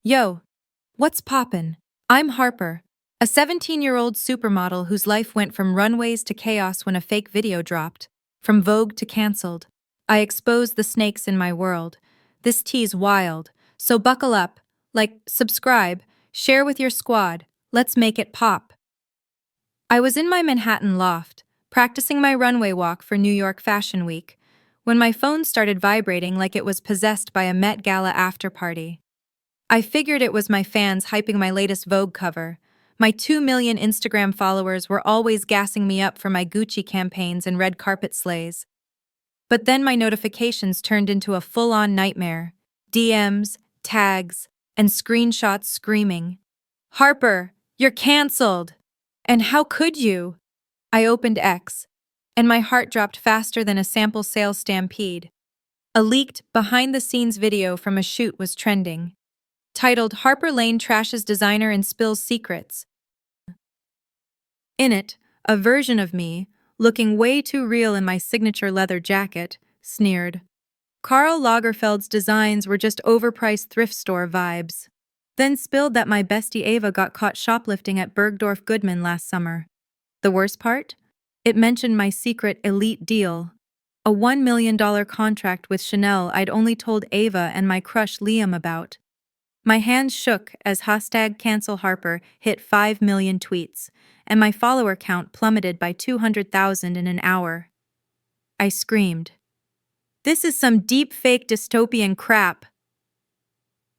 Yo, what's poppin'? I'm Harper, a 17-year-old supermodel whose life went from runways to chaos when a fake video dropped, from Vogue to cancelled. I exposed the snakes in my world. This tea's wild, so buckle up, subscribe, share with your squad, let's make it pop. I was in my Manhattan loft, practicing my runway walk for New York Fashion Week, when my phone started vibrating like it was possessed by a Met Gala after-party. I figured it was my fans hyping my latest Vogue cover. My 2 million Instagram followers were always gassing me up for my Gucci campaigns and red carpet slays. But then my notifications turned into a full-on nightmare. DMs, tags, and screenshots screaming, "Harper, you're cancelled! And how could you?" I opened X, and my heart dropped faster than a sample sale stampede. A leaked, behind-the-scenes video from a shoot was trending, titled "Harper Lane Trashes Designer and Spills Secrets." In it, a version of me, looking way too real in my signature leather jacket, sneered, "Karl Lagerfeld's designs were just overpriced thrift store vibes." Then spilled that my bestie Ava got caught shoplifting at Bergdorf Goodman last summer. The worst part? It mentioned my secret elite deal, a $1 million contract with Chanel I'd only told Ava and my crush Liam about. My hands shook as #CancelHarper hit 5 million tweets, and my follower count plummeted by 200,000 in an hour. I screamed, "This is some deep-fake dystopian crap."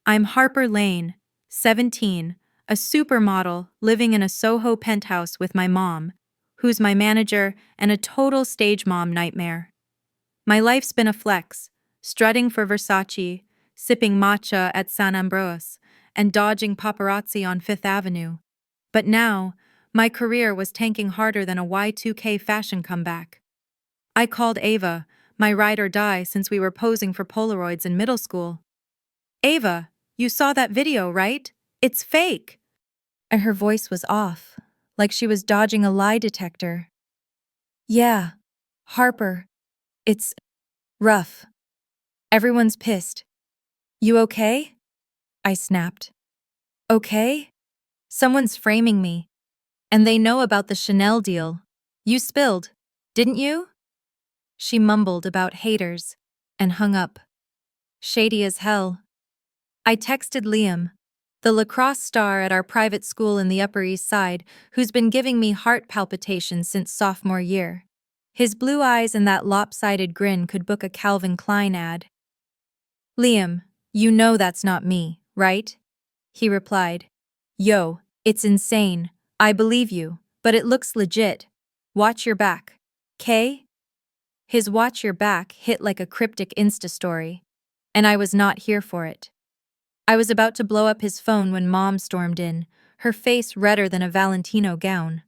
I'm Harper Lane, 17, a supermodel living in a Soho penthouse with my mom, who's my manager and a total stage mom nightmare. My life's been a flex, strutting for Versace, sipping matcha at San Ambrose, and dodging paparazzi on Fifth Avenue. But now, my career was tanking harder than a Y2K fashion comeback. I called Ava, my ride or die since we were posing for Polaroids in middle school. "Ava, you saw that video, right? It's fake." And her voice was off, like she was dodging a lie detector. "Yeah, Harper, it's rough. Everyone's pissed. You okay?" I snapped. "Okay? Someone's framing me. And they know about the Chanel deal. You spilled, didn't you?" She mumbled about haters and hung up. Shady as hell. I texted Liam, the lacrosse star at our private school in the Upper East Side, who's been giving me heart palpitations since sophomore year. His blue eyes and that lopsided grin could book a Calvin Klein ad. "Liam, you know that's not me, right?" He replied, "Yo, it's insane. I believe you, but it looks legit. Watch your back. 'Kay?" His "watch your back" hit like a cryptic Insta story, and I was not here for it. I was about to blow up his phone when Mom stormed in, her face redder than a Valentino gown.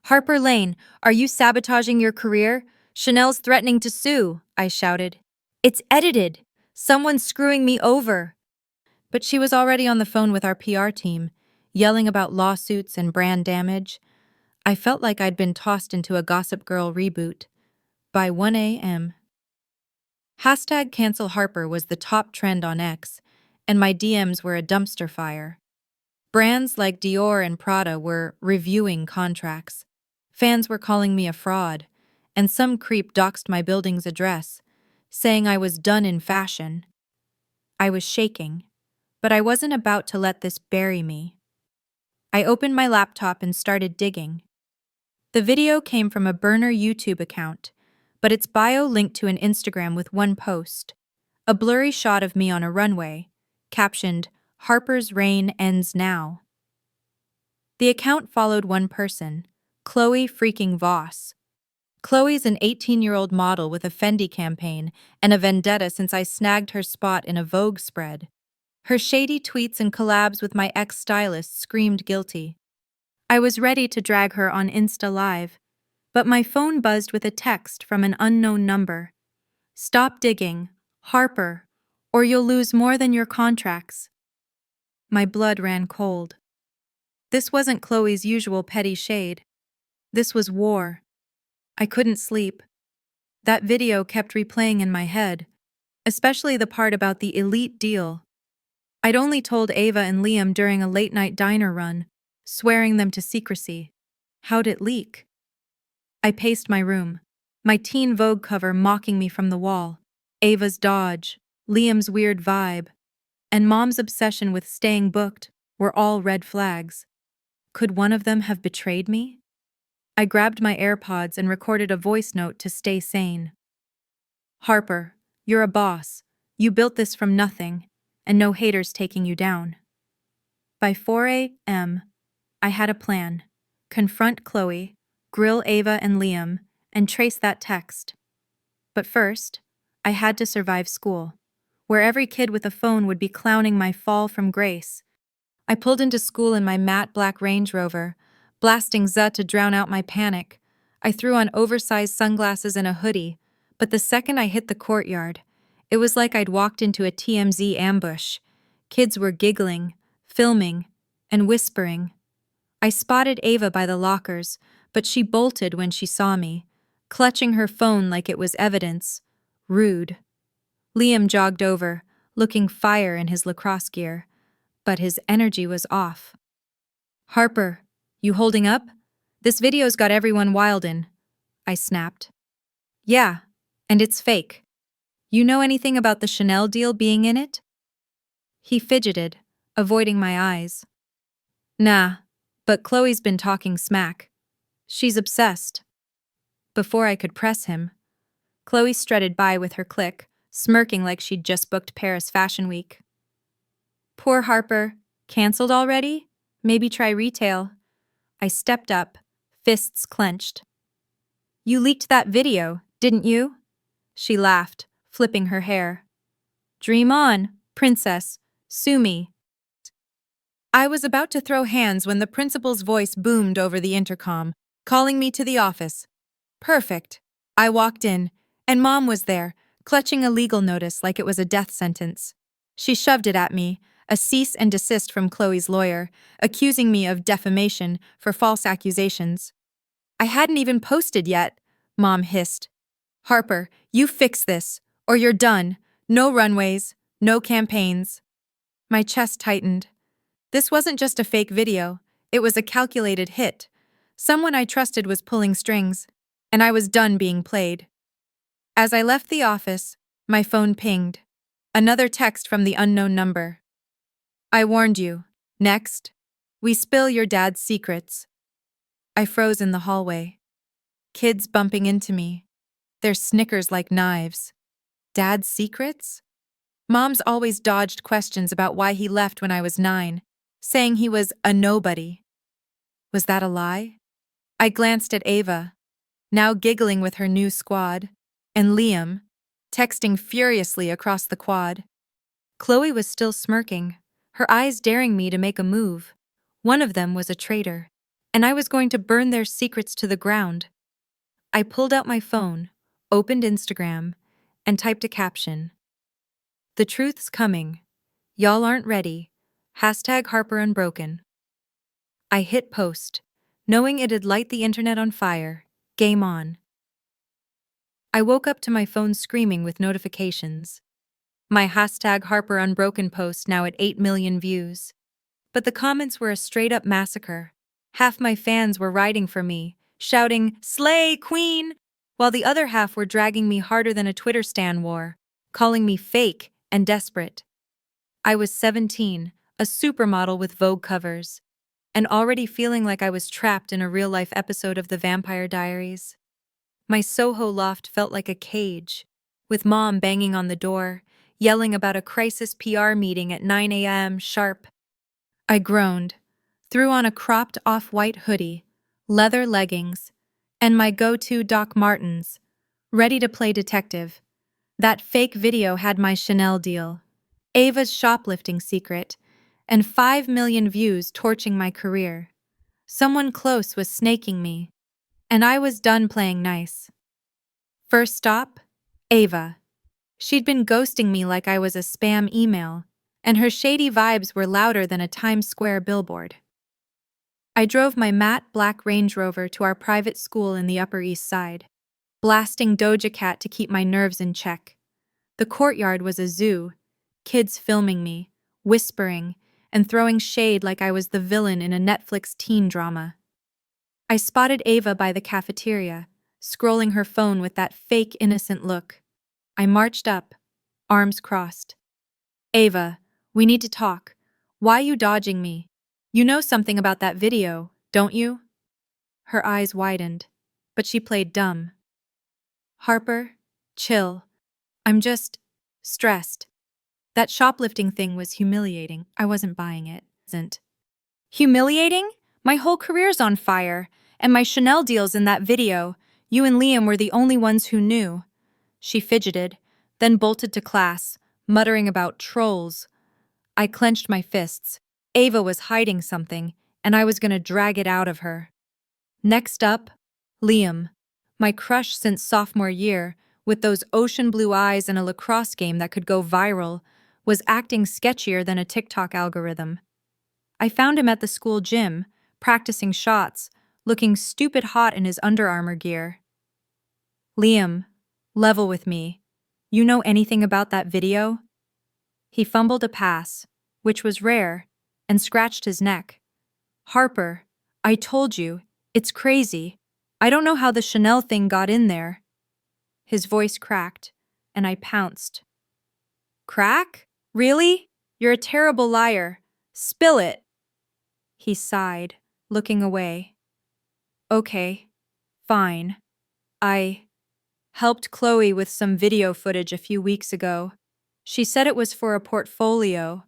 "Harper Lane, are you sabotaging your career? Chanel's threatening to sue," I shouted. "It's edited. Someone's screwing me over." But she was already on the phone with our PR team, yelling about lawsuits and brand damage. I felt like I'd been tossed into a Gossip Girl reboot. By 1 a.m. #CancelHarper was the top trend on X, and my DMs were a dumpster fire. Brands like Dior and Prada were reviewing contracts. Fans were calling me a fraud, and some creep doxed my building's address, saying I was done in fashion. I was shaking, but I wasn't about to let this bury me. I opened my laptop and started digging. The video came from a burner YouTube account, but its bio linked to an Instagram with one post, a blurry shot of me on a runway, captioned, "Harper's reign ends now." The account followed one person, Chloe freaking Voss. Chloe's an 18-year-old model with a Fendi campaign and a vendetta since I snagged her spot in a Vogue spread. Her shady tweets and collabs with my ex-stylist screamed guilty. I was ready to drag her on Insta Live, but my phone buzzed with a text from an unknown number. "Stop digging, Harper, or you'll lose more than your contracts." My blood ran cold. This wasn't Chloe's usual petty shade. This was war. I couldn't sleep. That video kept replaying in my head, especially the part about the elite deal. I'd only told Ava and Liam during a late-night diner run, swearing them to secrecy. How'd it leak? I paced my room, my teen Vogue cover mocking me from the wall, Ava's dodge, Liam's weird vibe, and Mom's obsession with staying booked were all red flags. Could one of them have betrayed me? I grabbed my AirPods and recorded a voice note to stay sane. Harper, you're a boss. You built this from nothing, and no haters taking you down. By 4 a.m., I had a plan. Confront Chloe, grill Ava and Liam, and trace that text. But first, I had to survive school, where every kid with a phone would be clowning my fall from grace. I pulled into school in my matte black Range Rover, blasting Z to drown out my panic. I threw on oversized sunglasses and a hoodie, but the second I hit the courtyard, it was like I'd walked into a TMZ ambush. Kids were giggling, filming, and whispering. I spotted Ava by the lockers, but she bolted when she saw me, clutching her phone like it was evidence. Rude. Liam jogged over, looking fire in his lacrosse gear, but his energy was off. Harper, you holding up? This video's got everyone wildin', I snapped. Yeah, and it's fake. You know anything about the Chanel deal being in it? He fidgeted, avoiding my eyes. Nah, but Chloe's been talking smack. She's obsessed. Before I could press him, Chloe strutted by with her clique, smirking like she'd just booked Paris Fashion Week. Poor Harper. Cancelled already? Maybe try retail. I stepped up, fists clenched. You leaked that video, didn't you? She laughed, flipping her hair. Dream on, princess. Sue me. I was about to throw hands when the principal's voice boomed over the intercom, calling me to the office. Perfect. I walked in, and Mom was there, clutching a legal notice like it was a death sentence. She shoved it at me, a cease and desist from Chloe's lawyer, accusing me of defamation for false accusations. I hadn't even posted yet, Mom hissed. Harper, you fix this, or you're done. No runways, no campaigns. My chest tightened. This wasn't just a fake video, it was a calculated hit. Someone I trusted was pulling strings, and I was done being played. As I left the office, my phone pinged. Another text from the unknown number. I warned you. Next, we spill your dad's secrets. I froze in the hallway. Kids bumping into me. Their snickers like knives. Dad's secrets? Mom's always dodged questions about why he left when I was 9, saying he was a nobody. Was that a lie? I glanced at Ava, now giggling with her new squad, and Liam, texting furiously across the quad. Chloe was still smirking, her eyes daring me to make a move. One of them was a traitor, and I was going to burn their secrets to the ground. I pulled out my phone, opened Instagram, and typed a caption. The truth's coming. Y'all aren't ready. #HarperUnbroken. I hit post, knowing it'd light the internet on fire. Game on. I woke up to my phone screaming with notifications. My #HarperUnbroken post now at 8 million views. But the comments were a straight-up massacre. Half my fans were riding for me, shouting, "Slay, Queen!" while the other half were dragging me harder than a Twitter stan war, calling me fake and desperate. I was 17, a supermodel with Vogue covers, and already feeling like I was trapped in a real-life episode of The Vampire Diaries. My Soho loft felt like a cage, with Mom banging on the door, yelling about a crisis PR meeting at 9 a.m. sharp. I groaned, threw on a cropped off-white hoodie, leather leggings, and my go-to Doc Martens, ready to play detective. That fake video had my Chanel deal, Ava's shoplifting secret, and 5 million views torching my career. Someone close was snaking me, and I was done playing nice. First stop, Ava. She'd been ghosting me like I was a spam email, and her shady vibes were louder than a Times Square billboard. I drove my matte black Range Rover to our private school in the Upper East Side, blasting Doja Cat to keep my nerves in check. The courtyard was a zoo, kids filming me, whispering, and throwing shade like I was the villain in a Netflix teen drama. I spotted Ava by the cafeteria, scrolling her phone with that fake innocent look. I marched up, arms crossed. Ava, we need to talk. Why you dodging me? You know something about that video, don't you? Her eyes widened, but she played dumb. Harper, chill. I'm just stressed. That shoplifting thing was humiliating. I wasn't buying it. Isn't humiliating? My whole career's on fire, and my Chanel deal's in that video. You and Liam were the only ones who knew. She fidgeted, then bolted to class, muttering about trolls. I clenched my fists. Ava was hiding something, and I was going to drag it out of her. Next up, Liam, my crush since sophomore year, with those ocean blue eyes and a lacrosse game that could go viral, was acting sketchier than a TikTok algorithm. I found him at the school gym, practicing shots, looking stupid hot in his Under Armour gear. Liam, level with me. You know anything about that video? He fumbled a pass, which was rare, and scratched his neck. Harper, I told you, it's crazy. I don't know how the Chanel thing got in there. His voice cracked, and I pounced. Crack? Really? You're a terrible liar. Spill it. He sighed, looking away. Okay, fine. I helped Chloe with some video footage a few weeks ago. She said it was for a portfolio.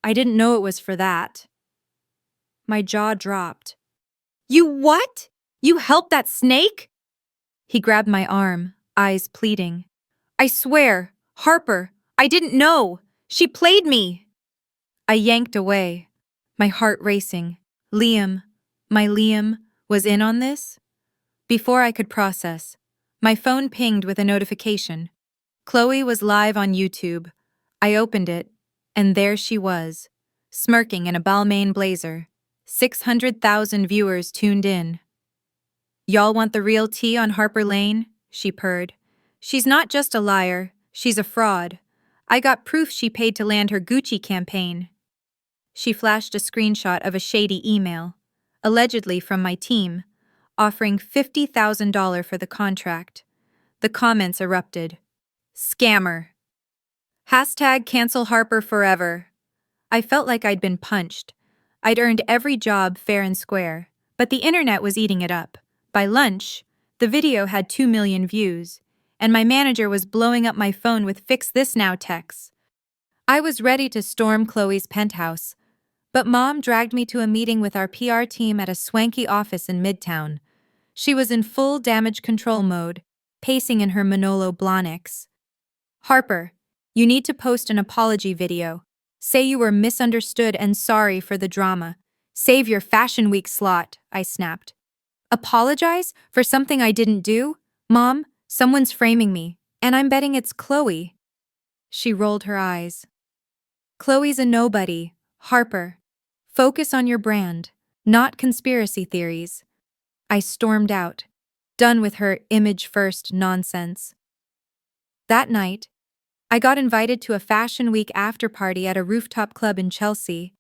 I didn't know it was for that. My jaw dropped. You what? You helped that snake? He grabbed my arm, eyes pleading. I swear, Harper, I didn't know. She played me. I yanked away, my heart racing. Liam, my Liam, was in on this? Before I could process, my phone pinged with a notification. Chloe was live on YouTube. I opened it, and there she was, smirking in a Balmain blazer. 600,000 viewers tuned in. Y'all want the real tea on Harper Lane? She purred. She's not just a liar, she's a fraud. I got proof she paid to land her Gucci campaign. She flashed a screenshot of a shady email, allegedly from my team, offering $50,000 for the contract. The comments erupted. Scammer. Hashtag cancel Harper forever. I felt like I'd been punched. I'd earned every job fair and square, but the internet was eating it up. By lunch, the video had 2 million views, and my manager was blowing up my phone with fix this now texts. I was ready to storm Chloe's penthouse, but Mom dragged me to a meeting with our PR team at a swanky office in Midtown. She was in full damage control mode, pacing in her Manolo Blahniks. Harper, you need to post an apology video. Say you were misunderstood and sorry for the drama. Save your Fashion Week slot, I snapped. Apologize for something I didn't do? Mom, someone's framing me, and I'm betting it's Chloe. She rolled her eyes. Chloe's a nobody, Harper. Focus on your brand, not conspiracy theories. I stormed out, done with her image-first nonsense. That night, I got invited to a Fashion Week after-party at a rooftop club in Chelsea,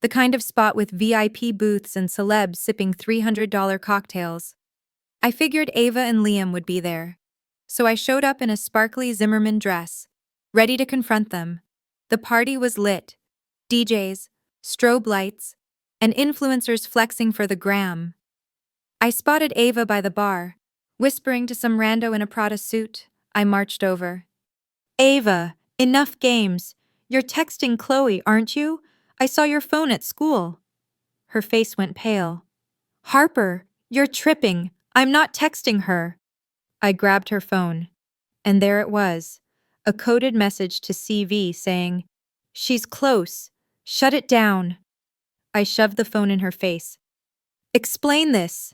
the kind of spot with VIP booths and celebs sipping $300 cocktails. I figured Ava and Liam would be there, so I showed up in a sparkly Zimmermann dress, ready to confront them. The party was lit. DJs, strobe lights, and influencers flexing for the gram. I spotted Ava by the bar, whispering to some rando in a Prada suit. I marched over. Ava, enough games. You're texting Chloe, aren't you? I saw your phone at school. Her face went pale. Harper, you're tripping. I'm not texting her. I grabbed her phone, and there it was, a coded message to CV saying, She's close. Shut it down. I shoved the phone in her face. Explain this.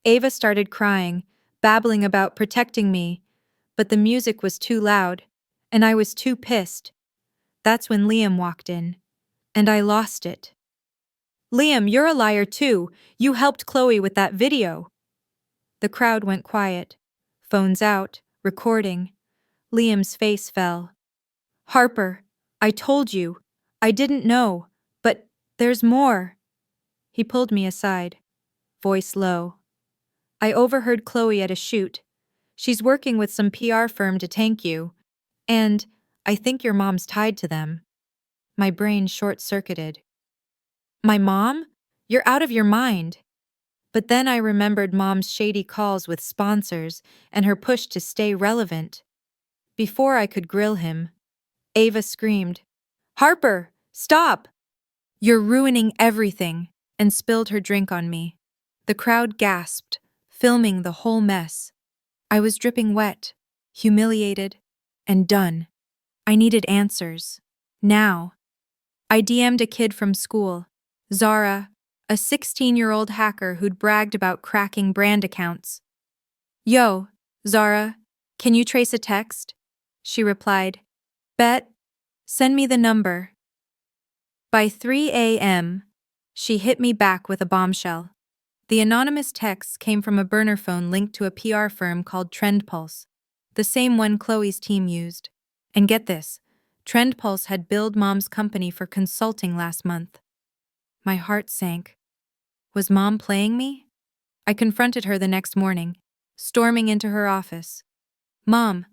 Ava started crying, babbling about protecting me, but the music was too loud, and I was too pissed. That's when Liam walked in, and I lost it. Liam, you're a liar too. You helped Chloe with that video. The crowd went quiet. Phones out, recording. Liam's face fell. Harper, I told you. I didn't know, but there's more. He pulled me aside, voice low. I overheard Chloe at a shoot. She's working with some PR firm to tank you, and I think your mom's tied to them. My brain short-circuited. My mom? You're out of your mind. But then I remembered Mom's shady calls with sponsors and her push to stay relevant. Before I could grill him, Ava screamed, "Harper, stop! You're ruining everything," and spilled her drink on me. The crowd gasped, filming the whole mess. I was dripping wet, humiliated, and done. I needed answers. Now. I DM'd a kid from school, Zara, a 16-year-old hacker who'd bragged about cracking brand accounts. "Yo, Zara, can you trace a text?" She replied, "Bet. Send me the number." By 3 a.m., she hit me back with a bombshell. The anonymous text came from a burner phone linked to a PR firm called TrendPulse, the same one Chloe's team used. And get this, TrendPulse had billed Mom's company for consulting last month. My heart sank. Was Mom playing me? I confronted her the next morning, storming into her office. "Mom,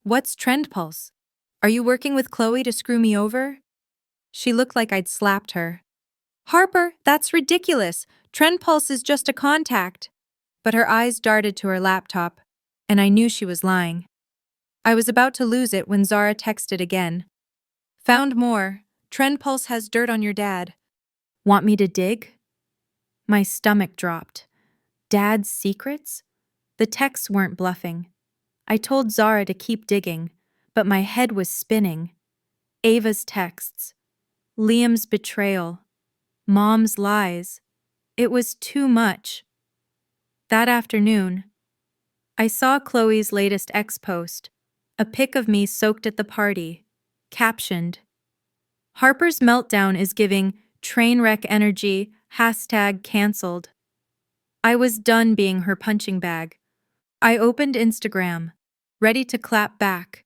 what's TrendPulse? Are you working with Chloe to screw me over?" She looked like I'd slapped her. "Harper, that's ridiculous. TrendPulse is just a contact." But her eyes darted to her laptop, and I knew she was lying. I was about to lose it when Zara texted again. "Found more. TrendPulse has dirt on your dad. Want me to dig?" My stomach dropped. Dad's secrets? The texts weren't bluffing. I told Zara to keep digging, but my head was spinning. Ava's texts. Liam's betrayal. Mom's lies. It was too much. That afternoon, I saw Chloe's latest ex post, a pic of me soaked at the party, captioned, "Harper's meltdown is giving train wreck energy, #cancelled." I was done being her punching bag. I opened Instagram, ready to clap back.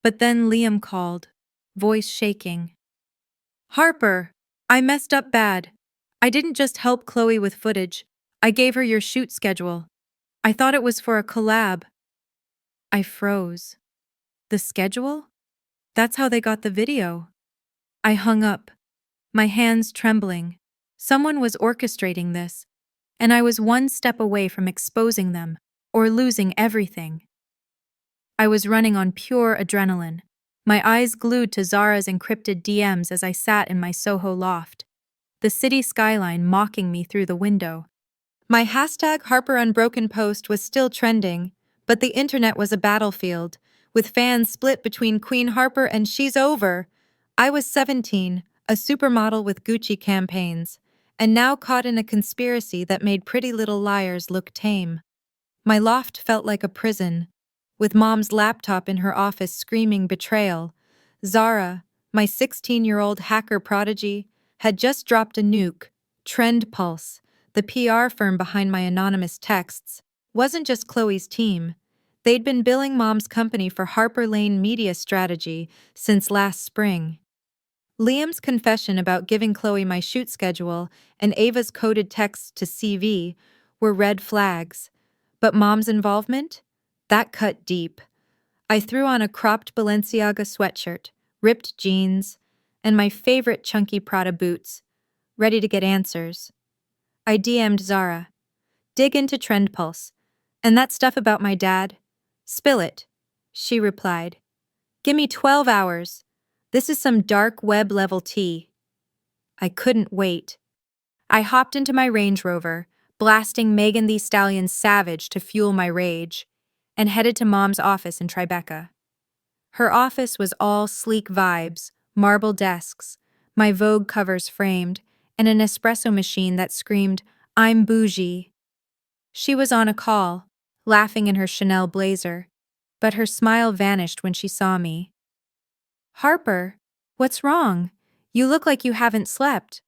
But then Liam called, voice shaking. "Harper, I messed up bad. I didn't just help Chloe with footage. I gave her your shoot schedule. I thought it was for a collab." I froze. The schedule? That's how they got the video. I hung up, my hands trembling. Someone was orchestrating this, and I was one step away from exposing them or losing everything. I was running on pure adrenaline, my eyes glued to Zara's encrypted DMs as I sat in my Soho loft, the city skyline mocking me through the window. My #HarperUnbroken post was still trending, but the internet was a battlefield, with fans split between Queen Harper and She's Over. I was 17, a supermodel with Gucci campaigns, and now caught in a conspiracy that made Pretty Little Liars look tame. My loft felt like a prison, with Mom's laptop in her office screaming betrayal. Zara, my 16-year-old hacker prodigy, had just dropped a nuke. TrendPulse, the PR firm behind my anonymous texts, wasn't just Chloe's team. They'd been billing Mom's company for Harper Lane media strategy since last spring. Liam's confession about giving Chloe my shoot schedule and Ava's coded texts to CV were red flags. But Mom's involvement? That cut deep. I threw on a cropped Balenciaga sweatshirt, ripped jeans, and my favorite chunky Prada boots, ready to get answers. I DM'd Zara. "Dig into TrendPulse. And that stuff about my dad? Spill it." She replied, "Give me 12 hours. This is some dark web level tea." I couldn't wait. I hopped into my Range Rover, blasting Megan Thee Stallion's Savage to fuel my rage, and headed to Mom's office in Tribeca. Her office was all sleek vibes, marble desks, my Vogue covers framed, and an espresso machine that screamed, "I'm bougie." She was on a call, laughing in her Chanel blazer, but her smile vanished when she saw me. "Harper, what's wrong? You look like you haven't slept."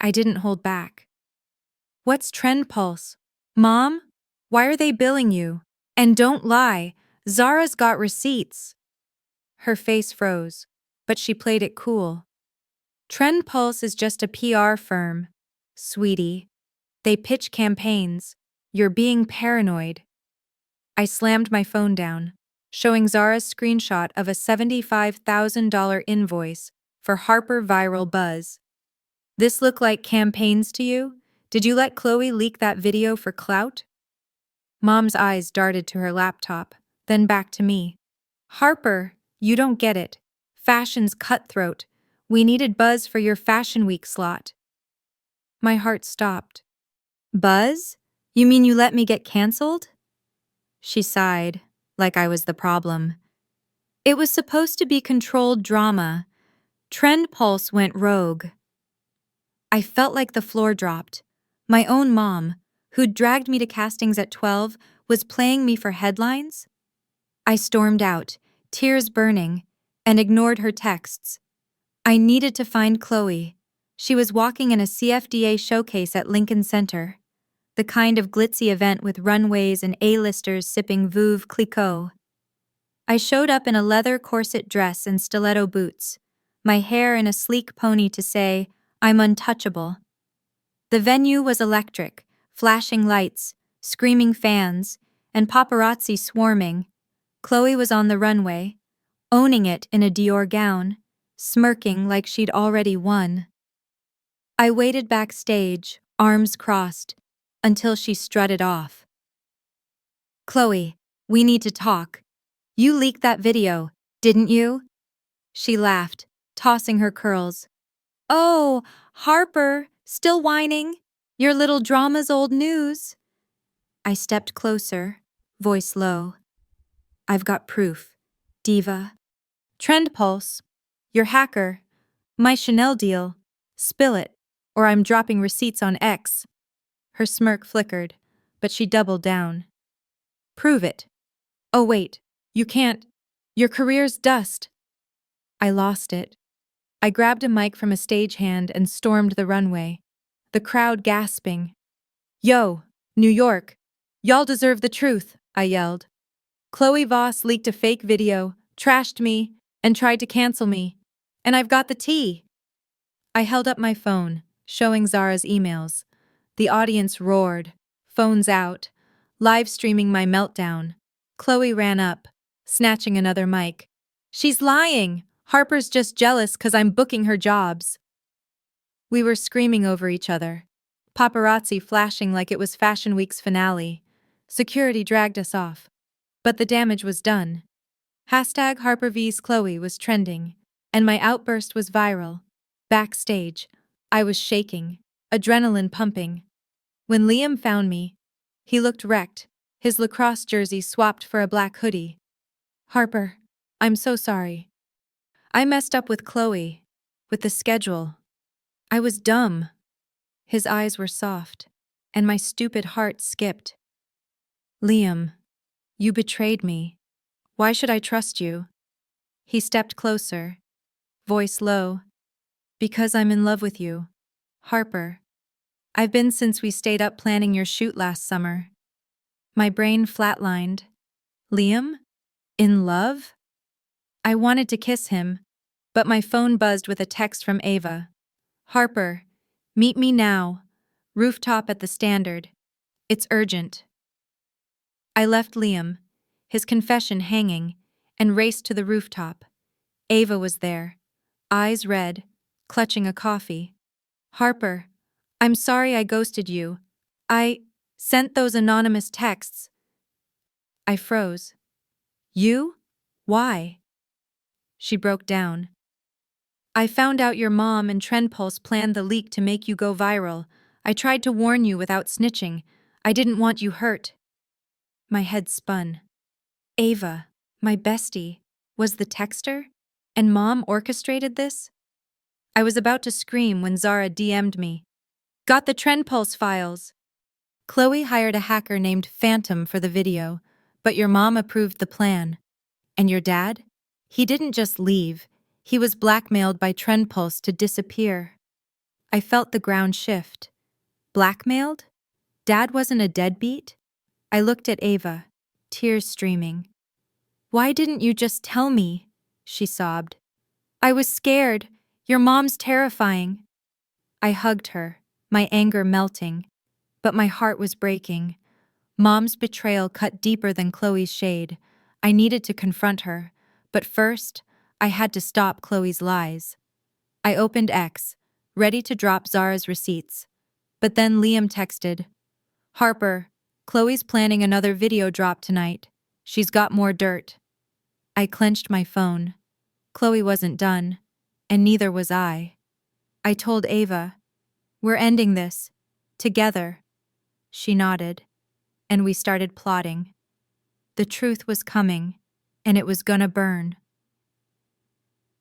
I didn't hold back. "What's TrendPulse? Mom? Why are they billing you? And don't lie, Zara's got receipts." Her face froze, but she played it cool. Trend Pulse is just a PR firm. Sweetie. They pitch campaigns. You're being paranoid. I slammed my phone down, showing Zara's screenshot of a $75,000 invoice for Harper Viral Buzz. This look like campaigns to you? Did you let Chloe leak that video for clout? Mom's eyes darted to her laptop, then back to me. Harper, you don't get it. Fashion's cutthroat. We needed buzz for your Fashion Week slot. My heart stopped. Buzz? You mean you let me get canceled? She sighed, like I was the problem. It was supposed to be controlled drama. Trend Pulse went rogue. I felt like the floor dropped. My own mom, who'd dragged me to castings at 12, was playing me for headlines? I stormed out, tears burning, and ignored her texts. I needed to find Chloe. She was walking in a CFDA showcase at Lincoln Center, the kind of glitzy event with runways and A-listers sipping Veuve Clicquot. I showed up in a leather corset dress and stiletto boots, my hair in a sleek pony to say, I'm untouchable. The venue was electric, flashing lights, screaming fans, and paparazzi swarming. Chloe was on the runway, owning it in a Dior gown, smirking like she'd already won. I waited backstage, arms crossed, until she strutted off. Chloe, we need to talk. You leaked that video, didn't you? She laughed, tossing her curls. Oh, Harper, still whining? Your little drama's old news. I stepped closer, voice low. I've got proof. Diva. Trend Pulse. Your hacker. My Chanel deal. Spill it, or I'm dropping receipts on X. Her smirk flickered, but she doubled down. Prove it. Oh wait, you can't. Your career's dust. I lost it. I grabbed a mic from a stagehand and stormed the runway, the crowd gasping. Yo, New York. Y'all deserve the truth, I yelled. Chloe Voss leaked a fake video, trashed me, and tried to cancel me. And I've got the tea. I held up my phone, showing Zara's emails. The audience roared, phones out, live streaming my meltdown. Chloe ran up, snatching another mic. She's lying! Harper's just jealous 'cause I'm booking her jobs. We were screaming over each other, paparazzi flashing like it was Fashion Week's finale. Security dragged us off. But the damage was done. Hashtag Harper vs. Chloe was trending, and my outburst was viral. Backstage, I was shaking, adrenaline pumping. When Liam found me, he looked wrecked, his lacrosse jersey swapped for a black hoodie. Harper, I'm so sorry. I messed up with Chloe, with the schedule. I was dumb. His eyes were soft, and my stupid heart skipped. Liam, you betrayed me. Why should I trust you? He stepped closer, voice low. Because I'm in love with you. Harper. I've been since we stayed up planning your shoot last summer. My brain flatlined. Liam? In love? I wanted to kiss him, but my phone buzzed with a text from Ava. Harper, meet me now. Rooftop at the Standard. It's urgent. I left Liam, his confession hanging, and raced to the rooftop. Ava was there, eyes red, clutching a coffee. Harper, I'm sorry I ghosted you. I sent those anonymous texts. I froze. You? Why? She broke down. I found out your mom and Trendpulse planned the leak to make you go viral. I tried to warn you without snitching. I didn't want you hurt. My head spun. Ava, my bestie, was the texter? And Mom orchestrated this? I was about to scream when Zara DM'd me. Got the Trendpulse files. Chloe hired a hacker named Phantom for the video, but your mom approved the plan. And your dad? He didn't just leave. He was blackmailed by Trendpulse to disappear. I felt the ground shift. Blackmailed? Dad wasn't a deadbeat? I looked at Ava, tears streaming. Why didn't you just tell me? She sobbed. I was scared. Your mom's terrifying. I hugged her, my anger melting, but my heart was breaking. Mom's betrayal cut deeper than Chloe's shade. I needed to confront her, but first, I had to stop Chloe's lies. I opened X, ready to drop Zara's receipts. But then Liam texted, "Harper, Chloe's planning another video drop tonight. She's got more dirt." I clenched my phone. Chloe wasn't done, and neither was I. I told Ava, "We're ending this. Together." She nodded, and we started plotting. The truth was coming, and it was gonna burn.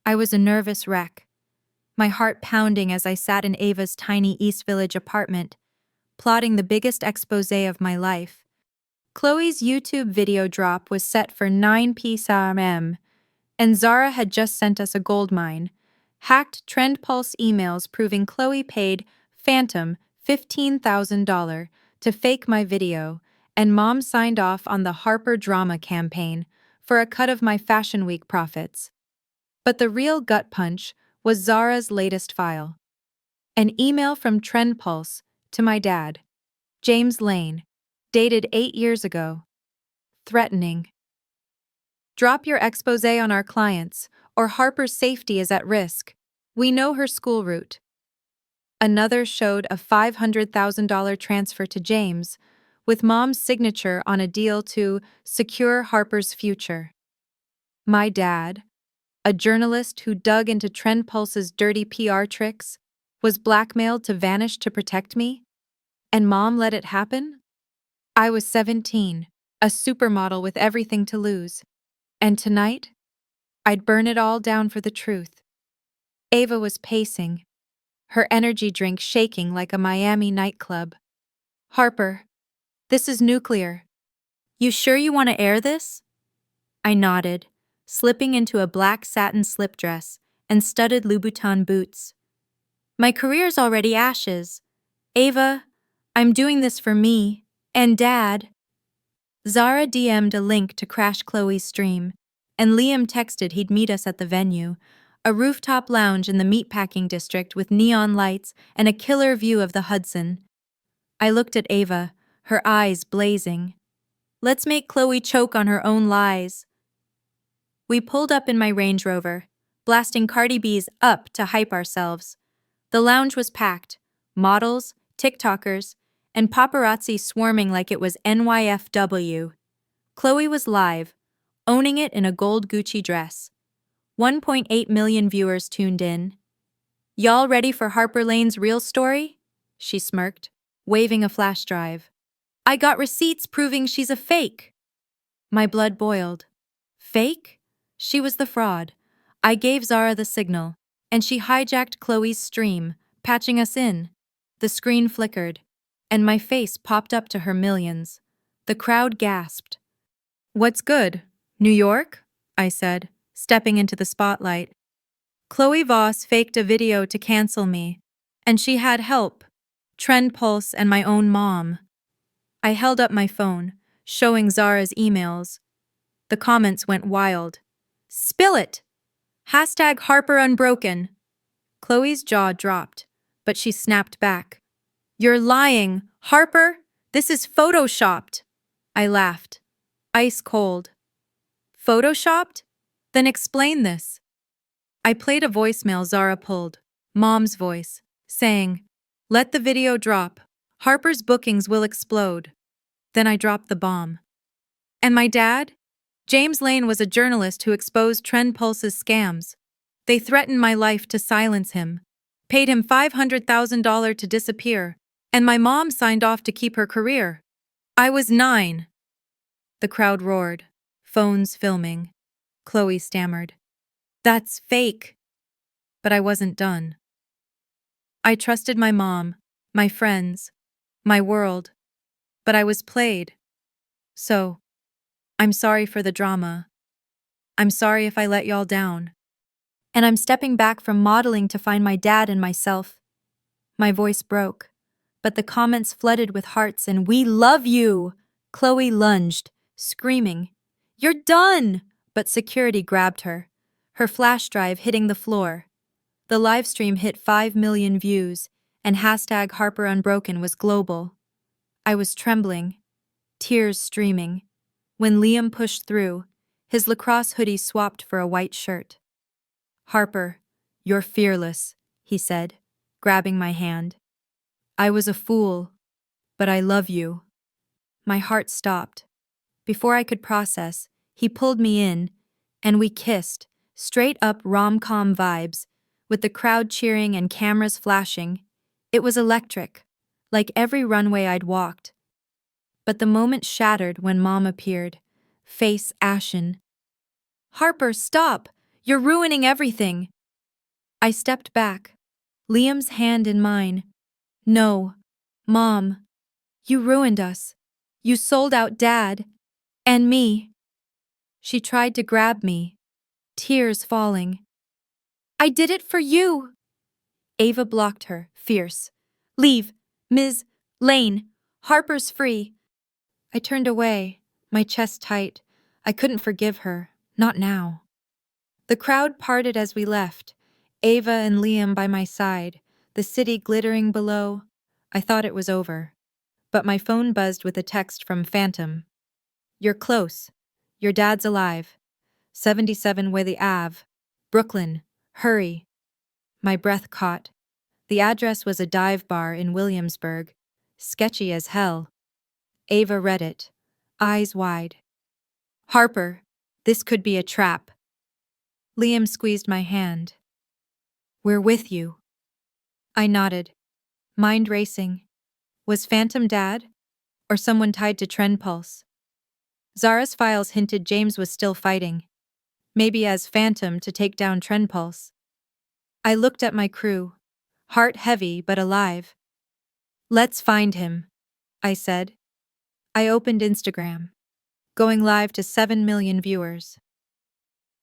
I was a nervous wreck, my heart pounding as I sat in Ava's tiny East Village apartment, plotting the biggest exposé of my life. Chloe's YouTube video drop was set for 9 p.m., and Zara had just sent us a goldmine. Hacked Trend Pulse emails proving Chloe paid Phantom $15,000 to fake my video, and Mom signed off on the Harper drama campaign for a cut of my Fashion Week profits. But the real gut punch was Zara's latest file. An email from Trend Pulse to my dad, James Lane, dated 8 years ago. Threatening. "Drop your exposé on our clients, or Harper's safety is at risk. We know her school route." Another showed a $500,000 transfer to James, with Mom's signature on a deal to secure Harper's future. My dad, a journalist who dug into Trend Pulse's dirty PR tricks, was blackmailed to vanish to protect me? And Mom let it happen? I was 17, a supermodel with everything to lose. And tonight, I'd burn it all down for the truth. Ava was pacing, her energy drink shaking like a Miami nightclub. "Harper, this is nuclear. You sure you want to air this?" I nodded, slipping into a black satin slip dress and studded Louboutin boots. "My career's already ashes. Ava, I'm doing this for me and Dad." Zara DM'd a link to Crash Chloe's stream, and Liam texted he'd meet us at the venue, a rooftop lounge in the meatpacking district with neon lights and a killer view of the Hudson. I looked at Ava, her eyes blazing. "Let's make Chloe choke on her own lies." We pulled up in my Range Rover, blasting Cardi B's Up to hype ourselves. The lounge was packed, models, TikTokers, and paparazzi swarming like it was NYFW. Chloe was live, owning it in a gold Gucci dress. 1.8 million viewers tuned in. "Y'all ready for Harper Lane's real story?" she smirked, waving a flash drive. "I got receipts proving she's a fake." My blood boiled. Fake? She was the fraud. I gave Zara the signal, and she hijacked Chloe's stream, patching us in. The screen flickered, and my face popped up to her millions. The crowd gasped. "What's good? New York?" I said, stepping into the spotlight. Chloe Voss faked a video to cancel me, and she had help, Trend Pulse and my own mom. I held up my phone, showing Zara's emails. The comments went wild. "Spill it! Hashtag Harper Unbroken." Chloe's jaw dropped, but she snapped back. "You're lying, Harper! This is photoshopped." I laughed. Ice cold. "Photoshopped? Then explain this." I played a voicemail Zara pulled, Mom's voice, saying, "Let the video drop. Harper's bookings will explode." Then I dropped the bomb. And my dad? James Lane was a journalist who exposed Trend Pulse's scams. They threatened my life to silence him, paid him $500,000 to disappear, and my mom signed off to keep her career. I was 9. The crowd roared, phones filming. Chloe stammered, "That's fake." But I wasn't done. I trusted my mom, my friends, my world, but I was played. So, I'm sorry for the drama. I'm sorry if I let y'all down. And I'm stepping back from modeling to find my dad and myself. My voice broke, but the comments flooded with hearts and "We love you!" Chloe lunged, screaming, "You're done!" But security grabbed her, her flash drive hitting the floor. The livestream hit 5 million views, and hashtag Harper Unbroken was global. I was trembling, tears streaming, when Liam pushed through, his lacrosse hoodie swapped for a white shirt. "Harper, you're fearless," he said, grabbing my hand. "I was a fool, but I love you." My heart stopped. Before I could process, he pulled me in, and we kissed, straight up rom-com vibes, with the crowd cheering and cameras flashing. It was electric, like every runway I'd walked. But the moment shattered when Mom appeared, face ashen. "Harper, stop! You're ruining everything!" I stepped back, Liam's hand in mine. "No, Mom, you ruined us. You sold out Dad. And me." She tried to grab me, tears falling. "I did it for you!" Ava blocked her, fierce. "Leave, Ms. Lane. Harper's free." I turned away, my chest tight. I couldn't forgive her, not now. The crowd parted as we left, Ava and Liam by my side, the city glittering below. I thought it was over. But my phone buzzed with a text from Phantom. "You're close. Your dad's alive. 77 Whaley Ave. Brooklyn. Hurry." My breath caught. The address was a dive bar in Williamsburg. Sketchy as hell. Ava read it, eyes wide. "Harper, this could be a trap." Liam squeezed my hand. "We're with you." I nodded, mind racing. Was Phantom Dad? Or someone tied to Trend Pulse? Zara's files hinted James was still fighting. Maybe as Phantom to take down Trend Pulse. I looked at my crew, heart heavy but alive. "Let's find him," I said. I opened Instagram, going live to 7 million viewers.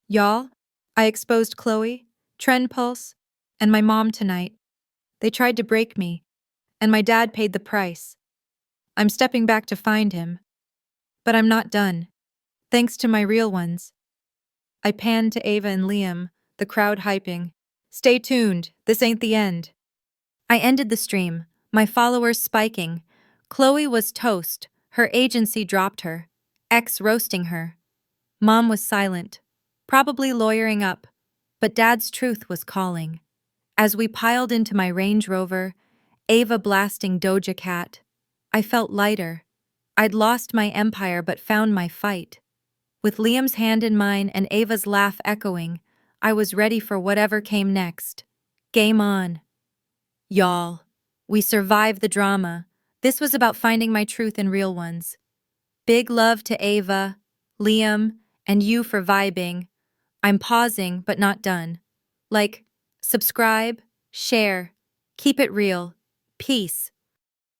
"Y'all, I exposed Chloe, Trend Pulse, and my mom tonight. They tried to break me, and my dad paid the price. I'm stepping back to find him. But I'm not done. Thanks to my real ones." I panned to Ava and Liam, the crowd hyping. "Stay tuned, this ain't the end." I ended the stream, my followers spiking. Chloe was toast, her agency dropped her. Ex roasting her. Mom was silent, probably lawyering up, but Dad's truth was calling. As we piled into my Range Rover, Ava blasting Doja Cat, I felt lighter. I'd lost my empire but found my fight. With Liam's hand in mine and Ava's laugh echoing, I was ready for whatever came next. Game on. Y'all, we survived the drama. This was about finding my truth in real ones. Big love to Ava, Liam, and you for vibing. I'm pausing but not done. Like, subscribe, share, keep it real. Peace.